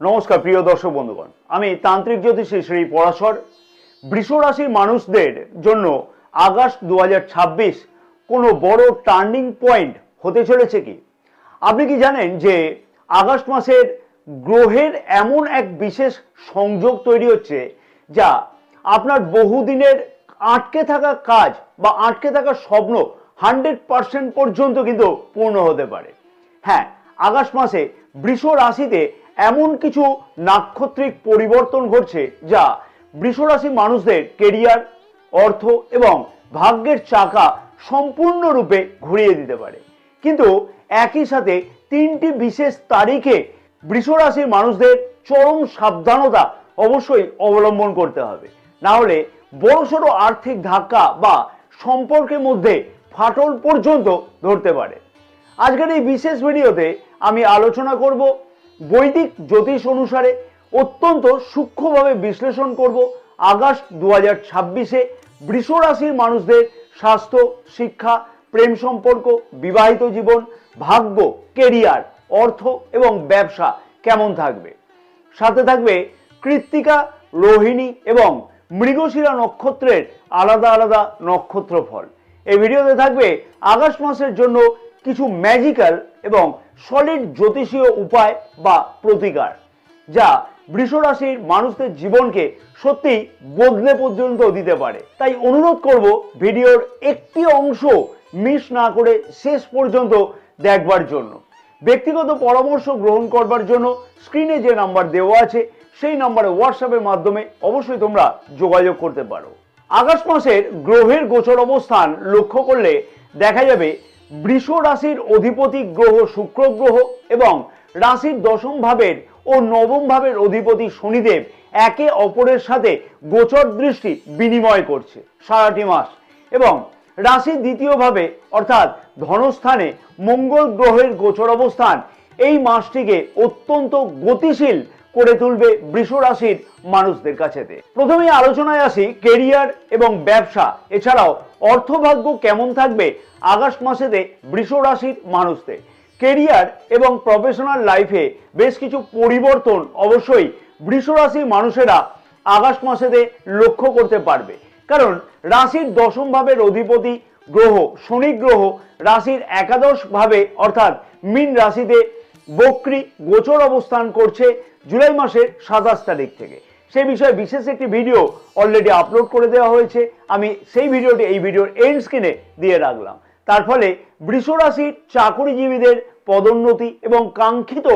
নমস্কার প্রিয় দর্শক বন্ধুগণ, আমি তান্ত্রিক জ্যোতিষী শ্রী পরাশর। বৃষ রাশির মানুষদের জন্য আগস্ট 2026 কোনো বড় টার্নিং পয়েন্ট হতে চলেছে কি? আপনি কি জানেন যে আগস্ট মাসের গ্রহের এমন এক বিশেষ সংযোগ তৈরি হচ্ছে যা আপনার বহুদিনের আটকে থাকা কাজ বা আটকে থাকা স্বপ্ন 100% পর্যন্ত কিন্তু পূর্ণ হতে পারে। হ্যাঁ, আগস্ট মাসে বৃষ রাশিতে এমন কিছু নাক্ষত্রিক পরিবর্তন ঘটছে যা বৃষ রাশির মানুষদের কেরিয়ার, অর্থ এবং ভাগ্যের চাকা সম্পূর্ণরূপে ঘুরিয়ে দিতে পারে। কিন্তু একই সাথে তিনটি বিশেষ তারিখে বৃষ রাশির মানুষদের চরম সাবধানতা অবশ্যই অবলম্বন করতে হবে, না হলে বড়সড় আর্থিক ধাক্কা বা সম্পর্কের মধ্যে ফাটল পর্যন্ত ধরতে পারে। আজকের এই বিশেষ ভিডিওতে আমি আলোচনা করব বৈদিক জ্যোতিষ অনুসারে অত্যন্ত সূক্ষ্মভাবে বিশ্লেষণ করব আগস্ট 2026-এ বৃষ রাশির মানুষদের স্বাস্থ্য, শিক্ষা, প্রেম সম্পর্ক, বিবাহিত জীবন, ভাগ্য, কেরিয়ার, অর্থ এবং ব্যবসা কেমন থাকবে। সাথে থাকবে কৃত্তিকা, রোহিণী এবং মৃগশিরা নক্ষত্রের আলাদা আলাদা নক্ষত্র ফল। এই ভিডিওতে থাকবে আগস্ট মাসের জন্য কিছু ম্যাজিক্যাল এবং সলিড জ্যোতিষীয় উপায় বা প্রতিকার, যা বৃষ রাশির মানুষদের জীবনকে সত্যি বদলে পর্যন্ত দিতে পারে। তাই অনুরোধ করব ভিডিওর একটি অংশ মিস না করে শেষ পর্যন্ত দেখবার জন্য। ব্যক্তিগত পরামর্শ গ্রহণ করবার জন্য স্ক্রিনে যে নাম্বার দেওয়া আছে সেই নাম্বারে হোয়াটসঅ্যাপের মাধ্যমে অবশ্যই তোমরা যোগাযোগ করতে পারো। আগস্ট মাসের গ্রহের গোচর অবস্থান লক্ষ্য করলে দেখা যাবে বৃষ রাশির অধিপতি গ্রহ শুক্র গ্রহ এবং রাশির দশম ভাবের ও নবম ভাবের অধিপতি শনিদেব একে অপরের সাথে গোচর দৃষ্টি বিনিময় করছে সারাটি মাস, এবং রাশির দ্বিতীয় ভাবে অর্থাৎ ধনস্থানে মঙ্গল গ্রহের গোচর অবস্থান এই মাসটিকে অত্যন্ত গতিশীল করে তুলবে বৃষ রাশির মানুষদের কাছেতে। প্রথমেই আলোচনায় আসি কেরিয়ার এবং ব্যবসা এছাড়াও অর্থভাগ্য কেমন থাকবে আগস্ট মাসেতে বৃষ রাশির মানুষদের। কেরিয়ার এবং প্রফেশনাল লাইফে বেশ কিছু পরিবর্তন অবশ্যই বৃষ রাশির মানুষেরা আগস্ট মাসেতে লক্ষ্য করতে পারবে, কারণ রাশির দশম ভাবের অধিপতি গ্রহ শনি গ্রহ রাশির একাদশ ভাবে অর্থাৎ মীন রাশিতে বক্রী গোচর অবস্থান করছে জুলাই মাসের 27 তারিখ থেকে। সেই বিষয়ে বিশেষ একটি ভিডিও অলরেডি আপলোড করে দেওয়া হয়েছে, আমি সেই ভিডিওটি এই ভিডিওর এন্ড স্ক্রিনে দিয়ে রাখলাম। তার ফলে বৃষ রাশির চাকরিজীবীদের পদোন্নতি এবং কাঙ্ক্ষিত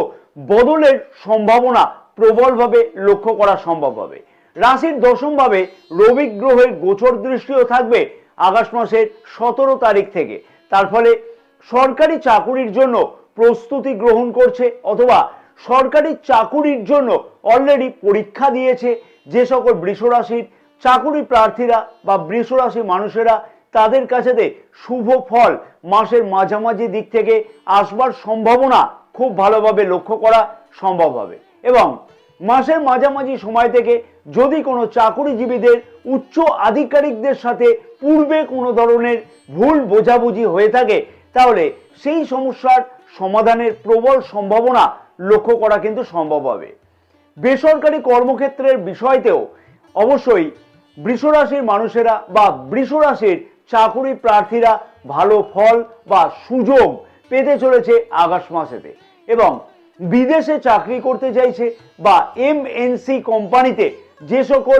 বদলের সম্ভাবনা প্রবলভাবে লক্ষ্য করা সম্ভব হবে। রাশির দশম ভাবে রবি গ্রহের গোচর দৃষ্টিও থাকবে আগস্ট মাসের 17 তারিখ থেকে। তার ফলে সরকারি চাকুরির জন্য প্রস্তুতি গ্রহণ করছে অথবা সরকারি চাকুরির জন্য অলরেডি পরীক্ষা দিয়েছে যে সকল বৃষ রাশির চাকুরি প্রার্থীরা বা বৃষ রাশির মানুষেরা, তাদের কাছেতে শুভ ফল মাসের মাঝামাঝি দিক থেকে আসবার সম্ভাবনা খুব ভালোভাবে লক্ষ্য করা সম্ভব হবে। এবং মাসের মাঝামাঝি সময় থেকে যদি কোনো চাকুরিজীবীদের উচ্চ আধিকারিকদের সাথে পূর্বে কোনো ধরনের ভুল বোঝাবুঝি হয়ে থাকে তাহলে সেই সমস্যার সমাধানের প্রবল সম্ভাবনা লক্ষ্য করা কিন্তু সম্ভব হবে। বেসরকারি কর্মক্ষেত্রের বিষয়তেও অবশ্যই বৃষ রাশির মানুষেরা বা বৃষ রাশির চাকুরি প্রার্থীরা ভালো ফল বা সুযোগ পেতে চলেছে আগস্ট মাসেতে। এবং বিদেশে চাকরি করতে চাইছে বা এমএনসি কোম্পানিতে যে সকল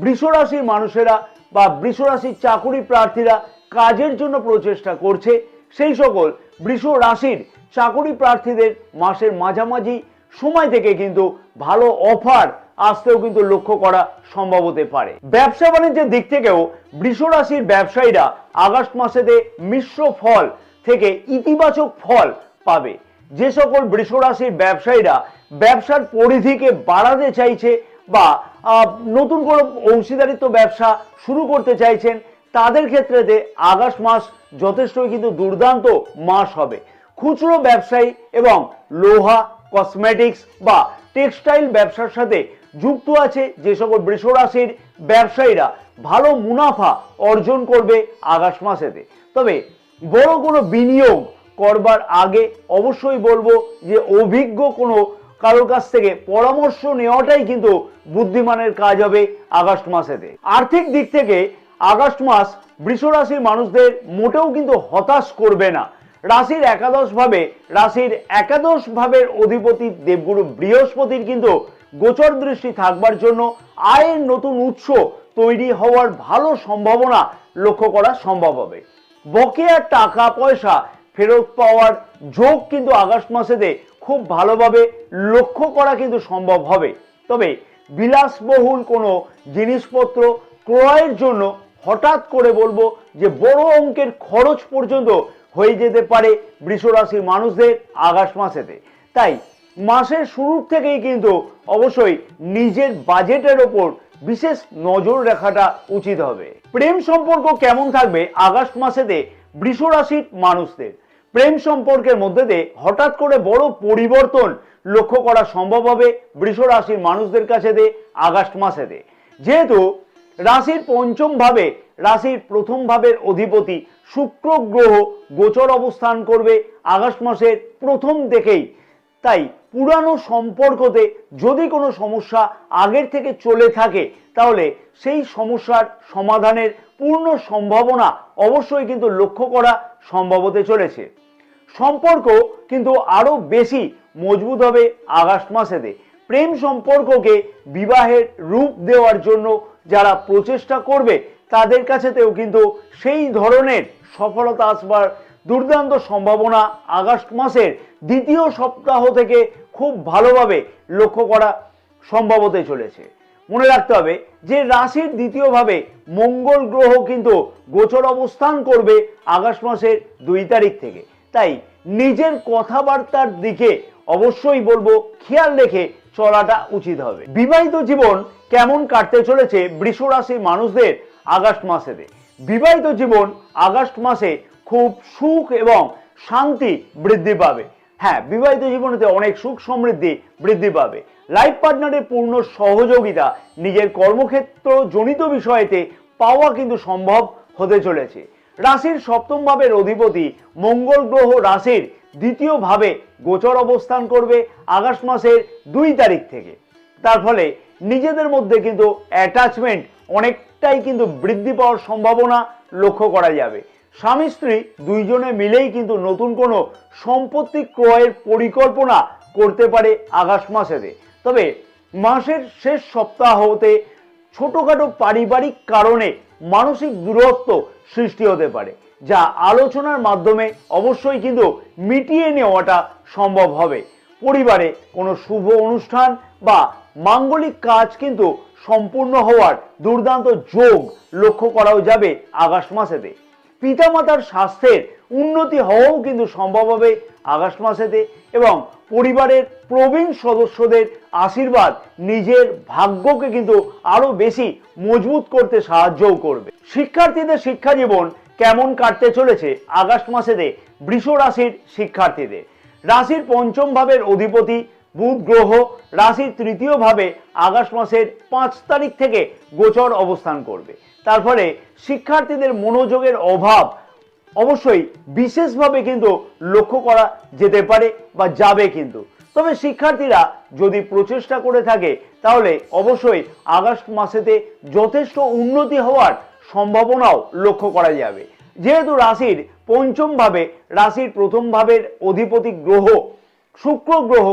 বৃষ রাশির মানুষেরা বা বৃষ রাশির চাকুরি প্রার্থীরা কাজের জন্য প্রচেষ্টা করছে, সেই সকল বৃষ রাশির চাকুরি প্রার্থীদের মাসের মাঝামাঝি সময় থেকে কিন্তু ভালো অফার আসতেও কিন্তু লক্ষ্য করা সম্ভব হতে পারে। ব্যবসা বাণিজ্যের দিক থেকেও বৃষ রাশির ব্যবসায়ীরা আগস্ট মাসেতে মিশ্র ফল থেকে ইতিবাচক ফল পাবে। যে সকল বৃষ রাশির ব্যবসায়ীরা ব্যবসার পরিধিকে বাড়াতে চাইছে বা নতুন কোনো অংশীদারিত্ব ব্যবসা শুরু করতে চাইছেন তাদের ক্ষেত্রে আগস্ট মাস যথেষ্টই কিন্তু দুর্দান্ত মাস হবে। খুচরো ব্যবসায়ী এবং লোহা, কসমেটিক্স বা টেক্সটাইল ব্যবসার সাথে যুক্ত আছে যে সকল বৃষ রাশির ব্যবসায়ীরা ভালো মুনাফা অর্জন করবে আগস্ট মাসেতে। তবে বড় কোনো বিনিয়োগ করবার আগে অবশ্যই বলবো যে অভিজ্ঞ কোনো কারোর কাছ থেকে পরামর্শ নেওয়াটাই কিন্তু বুদ্ধিমানের কাজ হবে আগস্ট মাসেতে। আর্থিক দিক থেকে আগস্ট মাস বৃষ রাশির মানুষদের মোটেও কিন্তু হতাশ করবে না। রাশির একাদশ ভাবের অধিপতি দেবগুরু বৃহস্পতির কিন্তু গোচর দৃষ্টি থাকবার জন্য আয়ের নতুন উৎস তৈরি হওয়ার ভালো সম্ভাবনা লক্ষ্য করা সম্ভব হবে। বকেয়া টাকা পয়সা ফেরত পাওয়ার যোগ কিন্তু আগস্ট মাসেতে খুব ভালোভাবে লক্ষ্য করা কিন্তু সম্ভব হবে। তবে বিলাসবহুল কোনো জিনিসপত্র ক্রয়ের জন্য হঠাৎ করে বলবো যে বড় অঙ্কের খরচ পর্যন্ত হয়ে যেতে পারে বৃষ রাশির মানুষদের আগস্ট মাসেতে। তাই মাসের শুরুর থেকেই কিন্তু অবশ্যই নিজের বাজেটের ওপর বিশেষ নজর রাখাটা উচিত হবে। প্রেম সম্পর্ক কেমন থাকবে আগস্ট মাসেতে বৃষ রাশির মানুষদের? প্রেম সম্পর্কের মধ্যে দিয়ে হঠাৎ করে বড় পরিবর্তন লক্ষ্য করা সম্ভব হবে বৃষ রাশির মানুষদের কাছে আগস্ট মাসেতে। যেহেতু রাশির পঞ্চম ভাবে রাশির প্রথম ভাবের অধিপতি শুক্র গ্রহ গোচর অবস্থান করবে আগস্ট মাসের প্রথম থেকেই। তাই পুরানো সম্পর্কতে যদি কোনো সমস্যা আগের থেকে চলে থাকে তাহলে সেই সমস্যার সমাধানের পূর্ণ সম্ভাবনা অবশ্যই কিন্তু লক্ষ্য করা সম্ভব হতে চলেছে। সম্পর্ক কিন্তু আরো বেশি মজবুত হবে আগস্ট মাসেতে। প্রেম সম্পর্ককে বিবাহের রূপ দেওয়ার জন্য যারা প্রচেষ্টা করবে তাদের কাছেতেও কিন্তু সেই ধরনের সফলতা আসবার দুর্দান্ত সম্ভাবনা আগস্ট মাসের দ্বিতীয় সপ্তাহ থেকে খুব ভালোভাবে লক্ষ্য করা সম্ভব হতে চলেছে। মনে রাখতে হবে যে রাশির দ্বিতীয়ভাবে মঙ্গল গ্রহ কিন্তু গোচর অবস্থান করবে আগস্ট মাসের 2 তারিখ থেকে। তাই নিজের কথাবার্তার দিকে অবশ্যই বলবো খেয়াল রেখে চলাটা উচিত হবে। বিবাহিত জীবন কেমন কাটতে চলেছে বৃষ রাশির মানুষদের আগস্ট মাসেতে? বিবাহিত জীবন আগস্ট মাসে খুব সুখ এবং শান্তি বৃদ্ধি পাবে। হ্যাঁ, বিবাহিত জীবনেতে অনেক সুখ সমৃদ্ধি বৃদ্ধি পাবে। লাইফ পার্টনারের পূর্ণ সহযোগিতা নিজের কর্মক্ষেত্র জনিত বিষয়েতে পাওয়া কিন্তু সম্ভব হতে চলেছে। রাশির সপ্তম ভাবের অধিপতি মঙ্গল গ্রহ রাশির দ্বিতীয় ভাবে গোচর অবস্থান করবে আগস্ট মাসের 2 তারিখ থেকে। তার ফলে নিজেদের মধ্যে কিন্তু অ্যাটাচমেন্ট অনেকটাই কিন্তু বৃদ্ধি পাওয়ার সম্ভাবনা লক্ষ্য করা যাবে। স্বামী স্ত্রী দুইজনে মিলেই কিন্তু নতুন কোনো সম্পত্তি ক্রয়ের পরিকল্পনা করতে পারে আগস্ট মাসেতে। তবে মাসের শেষ সপ্তাহতে ছোটখাটো পারিবারিক কারণে মানসিক দূরত্ব সৃষ্টি হতে পারে, যা আলোচনার মাধ্যমে অবশ্যই কিন্তু মিটিয়ে নেওয়াটা সম্ভব হবে। পরিবারে কোনো শুভ অনুষ্ঠান বা মাঙ্গলিক কাজ কিন্তু সম্পূর্ণ হওয়ার দুর্দান্ত যোগ লক্ষ্য করাও যাবে আগস্ট মাসেতে। পিতামাতার স্বাস্থ্যের উন্নতি হওয়াও কিন্তু সম্ভব হবে আগস্ট মাসেতে এবং পরিবারের প্রবীণ সদস্যদের আশীর্বাদ নিজের ভাগ্যকে কিন্তু আরো বেশি মজবুত করতে সাহায্যও করবে। শিক্ষার্থীদের শিক্ষা জীবন কেমন কাটতে চলেছে আগস্ট মাসেতে বৃষ রাশির শিক্ষার্থীদের? রাশির পঞ্চম ভাবের অধিপতি বুধ গ্রহ রাশির তৃতীয় ভাবে আগস্ট মাসের 5 তারিখ থেকে গোচর অবস্থান করবে। তার ফলে শিক্ষার্থীদের মনোযোগের অভাব অবশ্যই বিশেষভাবে কিন্তু লক্ষ্য করা যেতে পারে বা যাবে কিন্তু। তবে শিক্ষার্থীরা যদি প্রচেষ্টা করে থাকে তাহলে অবশ্যই আগস্ট মাসেতে যথেষ্ট উন্নতি হওয়ার সম্ভাবনাও লক্ষ্য করা যাবে। যেহেতু রাশির পঞ্চম ভাবে রাশির প্রথম ভাবের অধিপতি গ্রহ শুক্র গ্রহ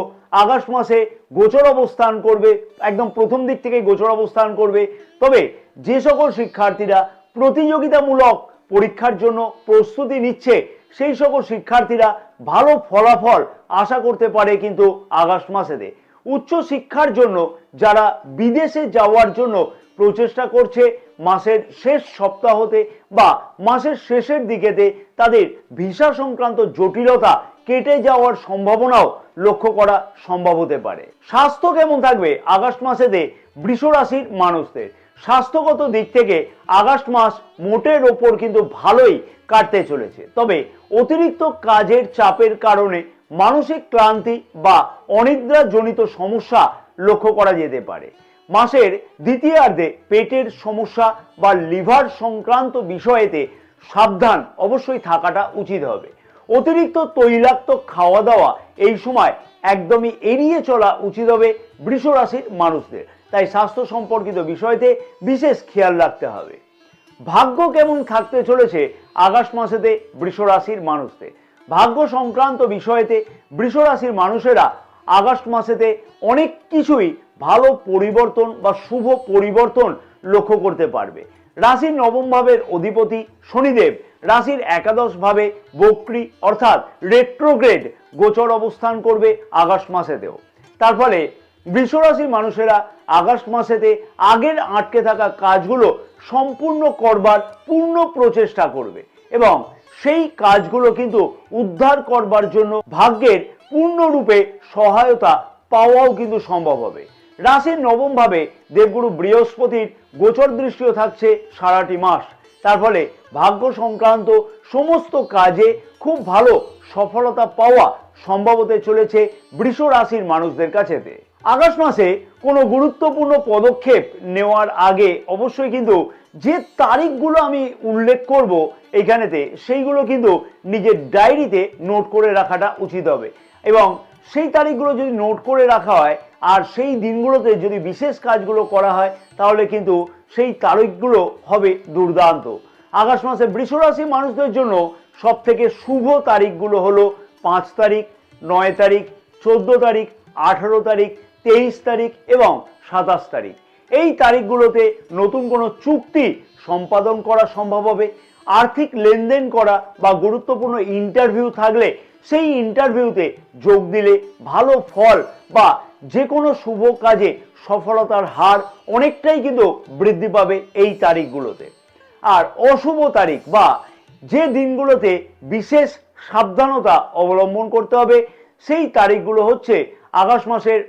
আগস্ট মাসে গোচর অবস্থান করবে, একদম প্রথম দিক থেকে গোচর অবস্থান করবে। তবে যে সকল শিক্ষার্থীরা প্রতিযোগিতামূলক পরীক্ষার জন্য প্রস্তুতি নিচ্ছে সেই সকল শিক্ষার্থীরা ভালো ফলাফল আশা করতে পারে কিন্তু আগস্ট মাসেতে। উচ্চ শিক্ষার জন্য যারা বিদেশে যাওয়ার জন্য প্রচেষ্টা করছে মাসের শেষ সপ্তাহতে বা মাসের শেষের দিকেতে তাদের ভিসা সংক্রান্ত জটিলতা কেটে যাওয়ার সম্ভাবনাও লক্ষ্য করা সম্ভব হতে পারে। স্বাস্থ্য কেমন থাকবে আগস্ট মাসেতে বৃষ রাশির মানুষদের? স্বাস্থ্যগত দিক থেকে আগস্ট মাস মোটের ওপর কিন্তু ভালোই কাটতে চলেছে। তবে অতিরিক্ত কাজের চাপের কারণে মানসিক ক্লান্তি বা অনিদ্রাজনিত সমস্যা লক্ষ্য করা যেতে পারে। মাসের দ্বিতীয়ার্ধে পেটের সমস্যা বা লিভার সংক্রান্ত বিষয়েতে সাবধান অবশ্যই থাকাটা উচিত হবে। অতিরিক্ত তৈলাক্ত খাওয়া দাওয়া এই সময় একদমই এড়িয়ে চলা উচিত হবে বৃষ রাশির মানুষদের। তাই স্বাস্থ্য সম্পর্কিত বিষয়তে বিশেষ খেয়াল রাখতে হবে। ভাগ্য কেমন থাকতে চলেছে আগস্ট মাসেতে বৃষ রাশির মানুষদের? ভাগ্য সংক্রান্ত বিষয়েতে বৃষ রাশির মানুষেরা আগস্ট মাসেতে অনেক কিছুই ভালো পরিবর্তন বা শুভ পরিবর্তন লক্ষ্য করতে পারবে। রাশির নবম ভাবের অধিপতি শনিদেব রাশির একাদশ ভাবে বক্রী অর্থাৎ রেট্রোগ্রেড গোচর অবস্থান করবে আগস্ট মাসেতেও। তার ফলে বৃষ রাশির মানুষেরা আগস্ট মাসেতে আগের আটকে থাকা কাজগুলো সম্পূর্ণ করবার পূর্ণ প্রচেষ্টা করবে এবং সেই কাজগুলো কিন্তু উদ্ধার করবার জন্য ভাগ্যের পূর্ণরূপে সহায়তা পাওয়াও কিন্তু সম্ভব হবে। রাশির নবম ভাবে দেবগুরু বৃহস্পতির গোচর দৃষ্টিও থাকছে সারাটি মাস। তার ফলে ভাগ্য সংক্রান্ত সমস্ত কাজে খুব ভালো সফলতা পাওয়া সম্ভব হতে চলেছে বৃষ রাশির মানুষদের কাছেতে। আগস্ট মাসে কোনো গুরুত্বপূর্ণ পদক্ষেপ নেওয়ার আগে অবশ্যই কিন্তু যে তারিখগুলো আমি উল্লেখ করব এইখানেতে সেইগুলো কিন্তু নিজের ডায়েরিতে নোট করে রাখাটা উচিত হবে এবং সেই তারিখগুলো যদি নোট করে রাখা হয় আর সেই দিনগুলোতে যদি বিশেষ কাজগুলো করা হয় তাহলে কিন্তু সেই তারিখগুলো হবে দুর্দান্ত। আগস্ট মাসে বৃষ রাশি মানুষদের জন্য সব থেকে শুভ তারিখগুলো হলো 5 তারিখ, 9 তারিখ, 14 তারিখ, 18 তারিখ, 23 তারিখ এবং 27 তারিখ। এই তারিখগুলোতে নতুন কোনো চুক্তি সম্পাদন করা সম্ভব হবে। আর্থিক লেনদেন করা বা গুরুত্বপূর্ণ ইন্টারভিউ থাকলে সেই ইন্টারভিউতে যোগ দিলে ভালো ফল বা যে কোনো শুভ কাজে সফলতার হার অনেকটাই কিন্তু বৃদ্ধি পাবে এই তারিখগুলোতে। আর অশুভ তারিখ বা যে দিনগুলোতে বিশেষ সাবধানতা অবলম্বন করতে হবে সেই তারিখগুলো হচ্ছে আগস্ট মাসের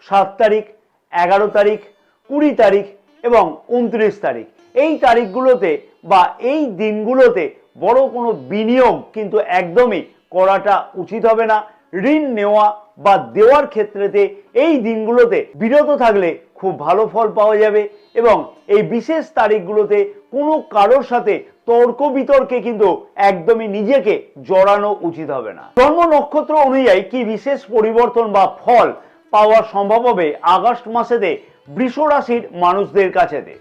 7 তারিখ, 11 তারিখ, 20 তারিখ এবং 29 তারিখ। এই তারিখগুলোতে বা এই দিনগুলোতে বড় কোনো বিনিয়োগ কিন্তু একদমই করাটা উচিত হবে না। ঋণ নেওয়া বা দেওয়ার ক্ষেত্রেতে এই দিনগুলোতে বিরত থাকলে খুব ভালো ফল পাওয়া যাবে এবং এই বিশেষ তারিখগুলোতে কোনো কারোর সাথে তর্ক বিতর্কে কিন্তু একদমই নিজেকে জড়ানো উচিত হবে না। জন্ম নক্ষত্র অনুযায়ী কি বিশেষ পরিবর্তন বা ফল পাওয়া সম্ভব হবে আগস্ট মাসেতে বৃষ রাশির মানুষদের কাছেতে?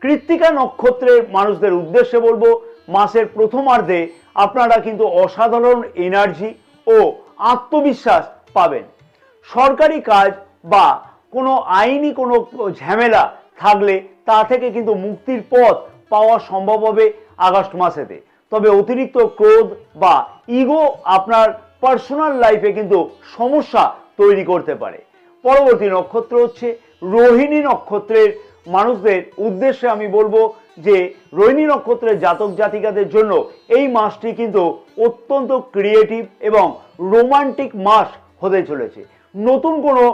কৃত্তিকা নক্ষত্রের মানুষদের উদ্দেশ্যে বলবো, মাসের প্রথমার্ধে আপনারা কিন্তু অসাধারণ এনার্জি ও আত্মবিশ্বাস পাবেন। সরকারি কাজ বা কোনো আইনি কোনো ঝামেলা থাকলে তা থেকে কিন্তু মুক্তির পথ পাওয়া সম্ভব হবে আগস্ট মাসেতে। তবে অতিরিক্ত ক্রোধ বা ইগো আপনার পার্সোনাল লাইফে কিন্তু সমস্যা তৈরি করতে পারে। পরবর্তী নক্ষত্র হচ্ছে রোহিণী নক্ষত্রের মানুষদের উদ্দেশ্যে আমি বলবো যে রোহিণী নক্ষত্রের জাতক জাতিকাদের জন্য এই মাসটি কিন্তু অত্যন্ত ক্রিয়েটিভ এবং রোমান্টিক মাস হতে চলেছে। নতুন কোনো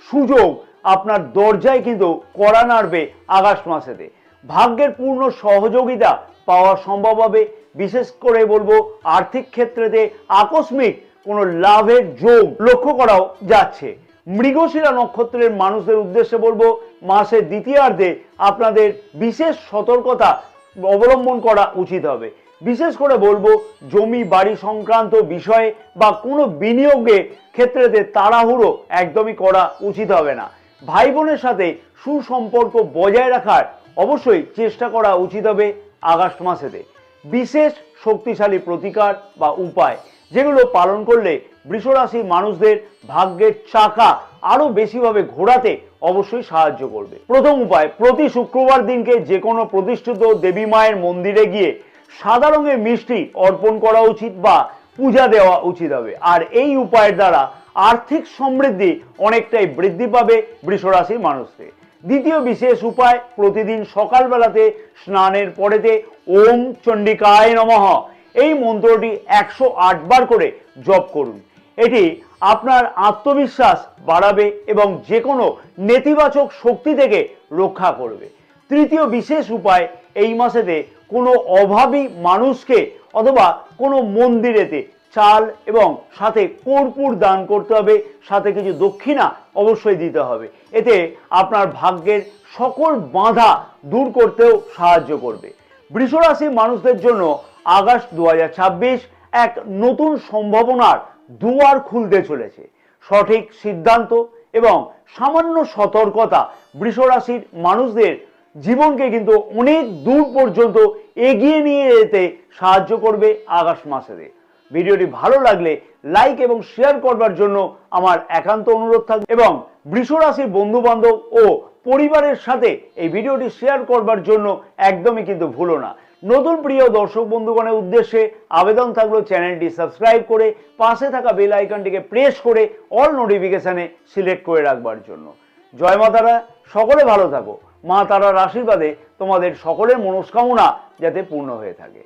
সুযোগ আপনার দরজায় কিন্তু কড়া নাড়বে আগস্ট মাসেতে। ভাগ্যের পূর্ণ সহযোগিতা পাওয়া সম্ভব হবে। বিশেষ করে বলবো আর্থিক ক্ষেত্রেতে আকস্মিক কোনো লাভের যোগ লক্ষ্য করাও যাচ্ছে। মৃগশিরা নক্ষত্রের মানুষদের উদ্দেশ্যে বলবো, মাসের দ্বিতীয়ার্ধে আপনাদের বিশেষ সতর্কতা অবলম্বন করা উচিত হবে। বিশেষ করে বলবো জমি বাড়ি সংক্রান্ত বিষয়ে বা কোনো বিনিয়োগে ক্ষেত্রেতে তাড়াহুড়ো একদমই করা উচিত হবে না। ভাই বোনের সাথে সুসম্পর্ক বজায় রাখার অবশ্যই চেষ্টা করা উচিত হবে আগস্ট মাসেতে। বিশেষ শক্তিশালী প্রতিকার বা উপায় যেগুলো পালন করলে বৃষ রাশির মানুষদের ভাগ্যের চাকা আরো বেশিভাবে ঘোরাতে অবশ্যই সাহায্য করবে। প্রথম উপায়, প্রতি শুক্রবার দিনকে যে কোনো প্রতিষ্ঠিত দেবী মায়ের মন্দিরে গিয়ে সাদা রঙের মিষ্টি অর্পণ করা উচিত বা পূজা দেওয়া উচিত হবে। আর এই উপায়ের দ্বারা আর্থিক সমৃদ্ধি অনেকটাই বৃদ্ধি পাবে বৃষ রাশির মানুষদের। দ্বিতীয় বিশেষ উপায়, প্রতিদিন সকালবেলাতে স্নানের পরেতে ওম চণ্ডিকায় নমঃ এই মন্ত্রটি 108 বার করে জপ করুন। এটি আপনার আত্মবিশ্বাস বাড়াবে এবং যে কোনো নেতিবাচক শক্তি থেকে রক্ষা করবে। তৃতীয় বিশেষ উপায়, এই মাসেতে কোনো অভাবী মানুষকে অথবা কোনো মন্দিরেতে চাল এবং সাথে কর্পূর দান করতে হবে, সাথে কিছু দক্ষিণা অবশ্যই দিতে হবে। এতে আপনার ভাগ্যের সকল বাধা দূর করতেও সাহায্য করবে। বৃষ রাশির মানুষদের জন্য আগস্ট 2026 এক নতুন সম্ভাবনার দুয়ার খুলতে চলেছে। সঠিক সিদ্ধান্ত এবং সামান্য সতর্কতা বৃষ রাশির মানুষদের জীবনকে কিন্তু অনেক দূর পর্যন্ত এগিয়ে নিয়ে যেতে সাহায্য করবে আগস্ট মাসে। ভিডিওটি ভালো লাগলে লাইক এবং শেয়ার করবার জন্য আমার একান্ত অনুরোধ থাকবে এবং বৃষ রাশির বন্ধু বান্ধব ও পরিবারের সাথে এই ভিডিওটি শেয়ার করবার জন্য একদমই কিন্তু ভুলো না। নতুন প্রিয় দর্শক বন্ধুগণের উদ্দেশ্যে আবেদন থাকলো চ্যানেলটি সাবস্ক্রাইব করে পাশে থাকা বেল আইকনটিকে প্রেস করে অল নোটিফিকেশনে সিলেক্ট করে রাখবার জন্য। জয় মা তারা, সকলে ভালো থাকো। মা তারার আশীর্বাদে তোমাদের সকলের মনস্কামনা যাতে পূর্ণ হয়ে থাকে।